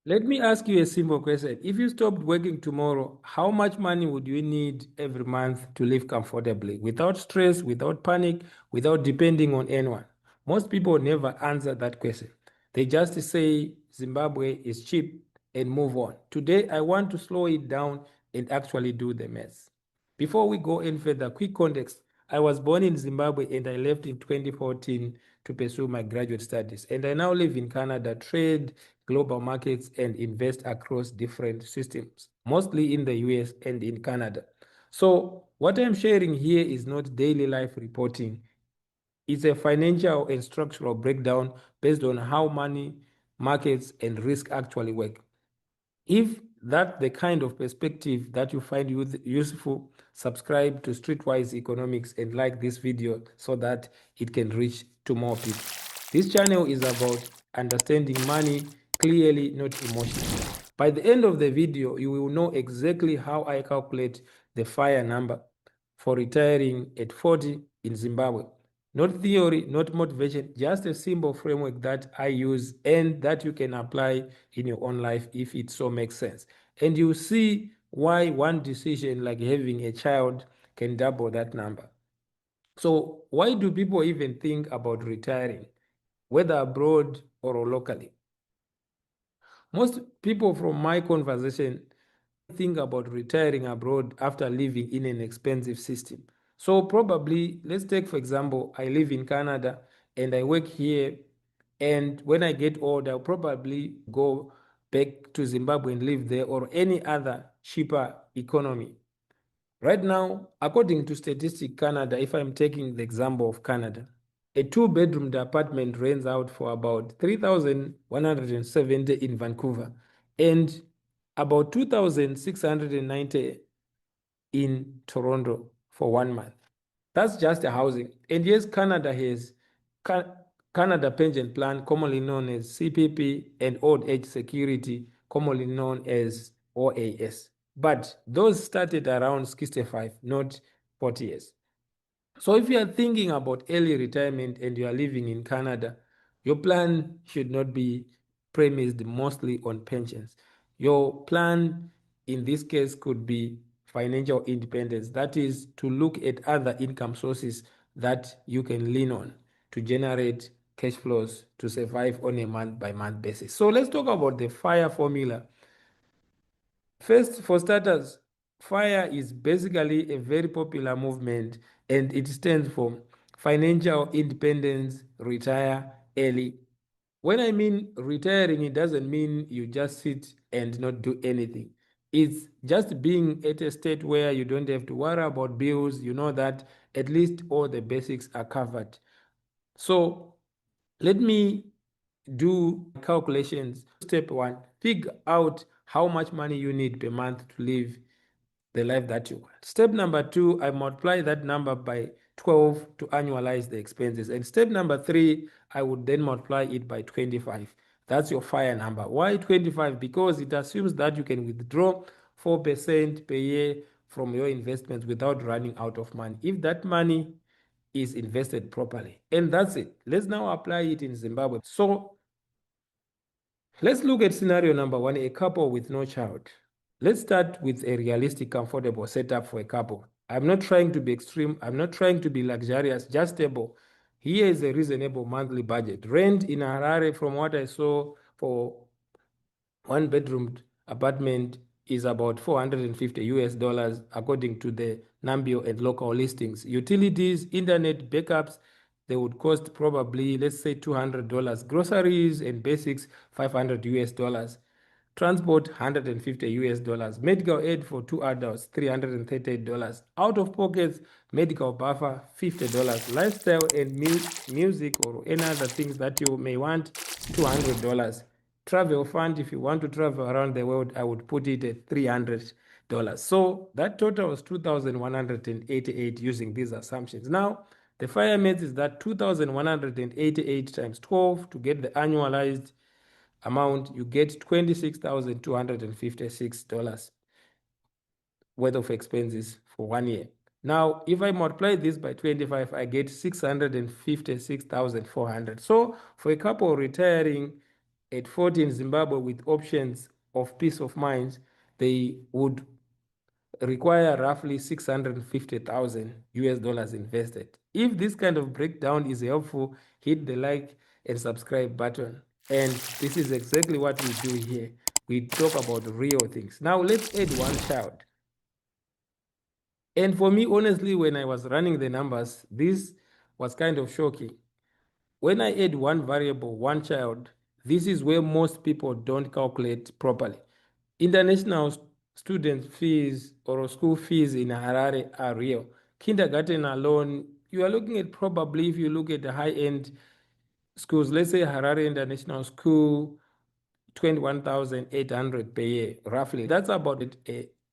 Let me ask you a simple question. If you stopped working tomorrow, how much money would you need every month to live comfortably, without stress, without panic, without depending on anyone? Most people never answer that question. They just say Zimbabwe is cheap and move on. Today, I want to slow it down and actually do the math. Before we go any further, quick context. I was born in Zimbabwe and I left in 2014 to pursue my graduate studies. And I now live in Canada, trade global markets, and invest across different systems, mostly in the US and in Canada. So, what I'm sharing here is not daily life reporting, it's a financial and structural breakdown based on how money, markets, and risk actually work. If that's the kind of perspective that you find useful, subscribe to Streetwise Economics and like this video so that it can reach to more people. This channel is about understanding money clearly, not emotionally. By the end of the video, you will know exactly how I calculate the FIRE number for retiring at 40 in Zimbabwe. Not theory, not motivation, just a simple framework that I use and that you can apply in your own life if it so makes sense. And you see why one decision like having a child can double that number. So, why do people even think about retiring, whether abroad or locally? Most people from my conversation think about retiring abroad after living in an expensive system. So probably, let's take for example, I live in Canada and I work here, and when I get old, I'll probably go back to Zimbabwe and live there or any other cheaper economy. Right now, according to Statistic Canada, if I'm taking the example of Canada, a two-bedroom apartment rents out for about 3,170 in Vancouver and about 2,690 in Toronto for 1 month. That's just a housing. And yes, Canada has Canada Pension Plan, commonly known as CPP, and Old Age Security, commonly known as OAS. But those started around 65, not 40 years. So if you are thinking about early retirement and you are living in Canada, your plan should not be premised mostly on pensions. Your plan in this case could be financial independence. That is to look at other income sources that you can lean on to generate cash flows to survive on a month by month basis. So let's talk about the FIRE formula. First, for starters, FIRE is basically a very popular movement and it stands for Financial Independence, Retire Early. When I mean retiring, it doesn't mean you just sit and not do anything. It's just being at a state where you don't have to worry about bills. You know that at least all the basics are covered. So let me do calculations. Step one, figure out how much money you need per month to live the life that you want. Step number two, I multiply that number by 12 to annualize the expenses. And step number three, I would then multiply it by 25. That's your FIRE number. Why 25? Because it assumes that you can withdraw 4% per year from your investments without running out of money. If that money is invested properly. And that's it. Let's now apply it in Zimbabwe. So let's look at scenario number one, a couple with no child. Let's start with a realistic, comfortable setup for a couple. I'm not trying to be extreme. I'm not trying to be luxurious, just stable. Here is a reasonable monthly budget. Rent in Harare, from what I saw, for one bedroom apartment is about 450 US dollars, according to the Nambio and local listings. Utilities, internet backups, they would cost probably, let's say, $200. Groceries and basics, 500 US dollars. Transport, 150 US dollars. Medical aid for two adults, $338. Out of pockets, medical buffer, $50. Lifestyle and music or any other things that you may want, $200. Travel fund, if you want to travel around the world, I would put it at $300. So that total was 2,188 using these assumptions. Now, the FIRE math is that 2,188 times 12 to get the annualized amount, you get $26,256 worth of expenses for 1 year. Now, if I multiply this by 25, I get 656,400. So for a couple retiring at 40 in Zimbabwe with options of peace of mind, they would require roughly 650,000 US dollars invested. If this kind of breakdown is helpful, hit the like and subscribe button. And this is exactly what we do here. We talk about real things. Now let's add one child. And for me, honestly, when I was running the numbers, this was kind of shocking. When I add one variable, one child, this is where most people don't calculate properly. International student fees or school fees in Harare are real. Kindergarten alone, you are looking at probably, if you look at the high-end schools, let's say Harare International School, 21,800 per year, roughly. That's about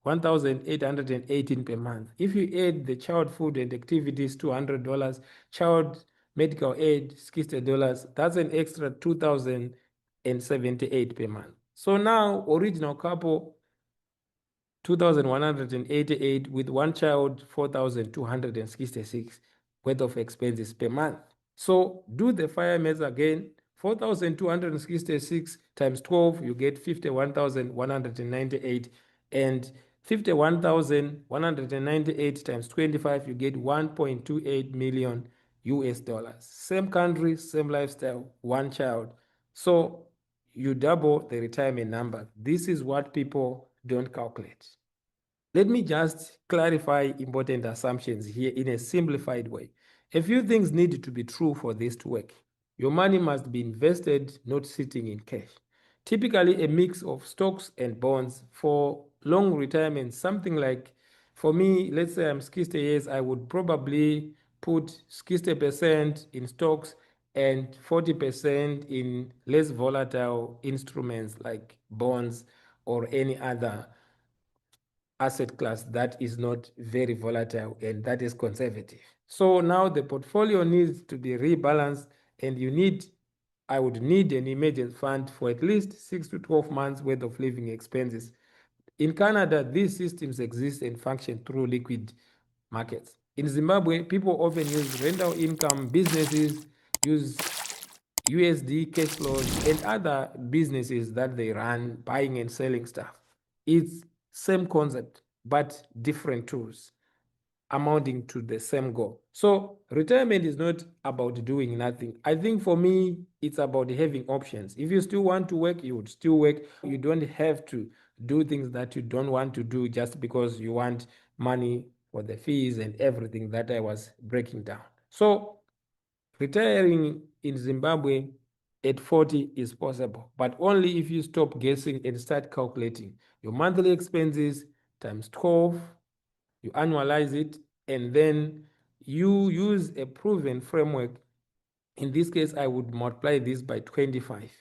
1,818 per month. If you add the child food and activities, $200, child medical aid, $60, that's an extra 2,078 per month. So now, original couple, 2,188 with one child, 4,266 worth of expenses per month. So do the fire maths again. 4,266 times 12, you get 51,198. And 51,198 times 25, you get 1.28 million US dollars. Same country, same lifestyle, one child. So you double the retirement number. This is what people don't calculate. Let me just clarify important assumptions here in a simplified way. A few things need to be true for this to work. Your money must be invested, not sitting in cash. Typically, a mix of stocks and bonds. For long retirement, something like, for me, let's say I'm 60 years, I would probably put 60% in stocks and 40% in less volatile instruments like bonds or any other asset class that is not very volatile and that is conservative. So now the portfolio needs to be rebalanced, and I would need an emergency fund for at least 6 to 12 months worth of living expenses. In Canada, these systems exist and function through liquid markets. In Zimbabwe, people often use rental income, businesses use USD cash flows and other businesses that they run, buying and selling stuff. It's same concept, but different tools amounting to the same goal. So retirement is not about doing nothing. I think for me, it's about having options. If you still want to work, you would still work. You don't have to do things that you don't want to do just because you want money for the fees and everything that I was breaking down. So retiring in Zimbabwe at 40 is possible, but only if you stop guessing and start calculating your monthly expenses times 12, you annualize it, and then you use a proven framework. In this case, I would multiply this by 25.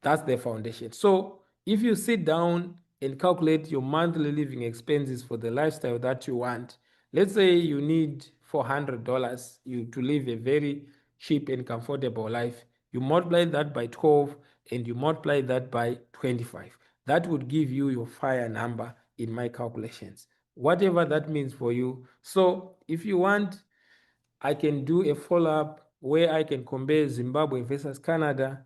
That's the foundation. So if you sit down and calculate your monthly living expenses for the lifestyle that you want, let's say you need $400 to live a very cheap and comfortable life. You multiply that by 12 and you multiply that by 25. That would give you your fire number in my calculations, whatever that means for you. So if you want, I can do a follow-up where I can compare Zimbabwe versus Canada,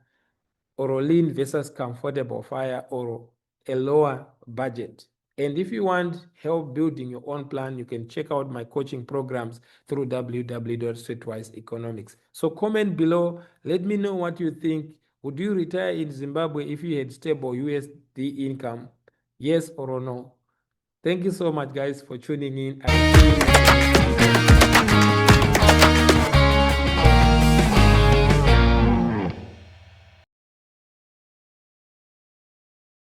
or a lean versus comfortable fire, or a lower budget. And if you want help building your own plan, you can check out my coaching programs through www.streetwiseeconomics. So comment below, let me know what you think. Would you retire in Zimbabwe if you had stable USD income? Yes or no? Thank you so much, guys, for tuning in.